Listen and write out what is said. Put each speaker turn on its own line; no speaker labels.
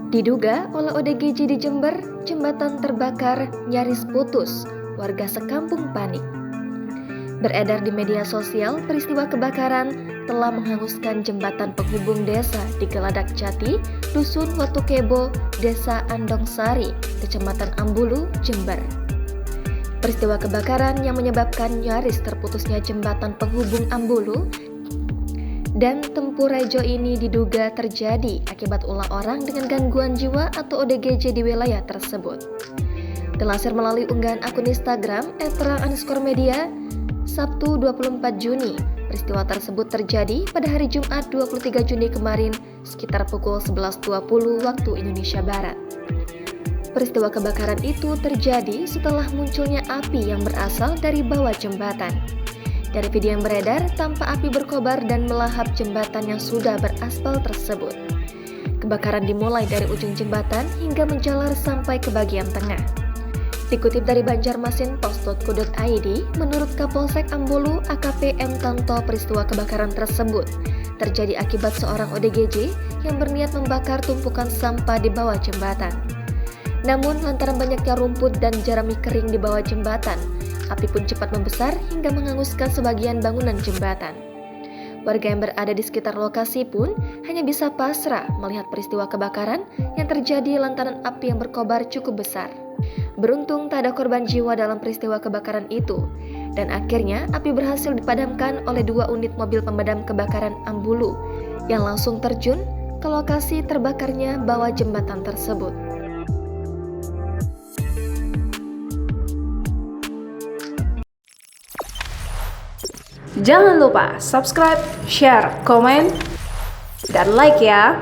Diduga oleh ODGJ di Jember, jembatan terbakar nyaris putus, warga sekampung panik. Beredar di media sosial, peristiwa kebakaran telah menghanguskan jembatan penghubung desa di Geladak Jati, Dusun Watukebo, Desa Andongsari, Kecamatan Ambulu, Jember. Peristiwa kebakaran yang menyebabkan nyaris terputusnya jembatan penghubung Ambulu dan Tempurejo ini diduga terjadi akibat ulah orang dengan gangguan jiwa atau ODGJ di wilayah tersebut. Dilansir melalui unggahan akun Instagram @terang_media, Sabtu 24 Juni, peristiwa tersebut terjadi pada hari Jumat 23 Juni kemarin sekitar pukul 11.20 waktu Indonesia Barat. Peristiwa kebakaran itu terjadi setelah munculnya api yang berasal dari bawah jembatan. Dari video yang beredar, tampak api berkobar dan melahap jembatan yang sudah beraspal tersebut. Kebakaran dimulai dari ujung jembatan hingga menjalar sampai ke bagian tengah. Dikutip dari banjarmasinpost.co.id, menurut Kapolsek Ambulu AKP M. Tanto, peristiwa kebakaran tersebut terjadi akibat seorang ODGJ yang berniat membakar tumpukan sampah di bawah jembatan. Namun lantaran banyaknya rumput dan jerami kering di bawah jembatan, api pun cepat membesar hingga menghanguskan sebagian bangunan jembatan. Warga yang berada di sekitar lokasi pun hanya bisa pasrah melihat peristiwa kebakaran yang terjadi lantaran api yang berkobar cukup besar. Beruntung tak ada korban jiwa dalam peristiwa kebakaran itu, dan akhirnya api berhasil dipadamkan oleh 2 unit mobil pemadam kebakaran Ambulu yang langsung terjun ke lokasi terbakarnya bawah jembatan tersebut.
Jangan lupa subscribe, share, komen, dan like ya.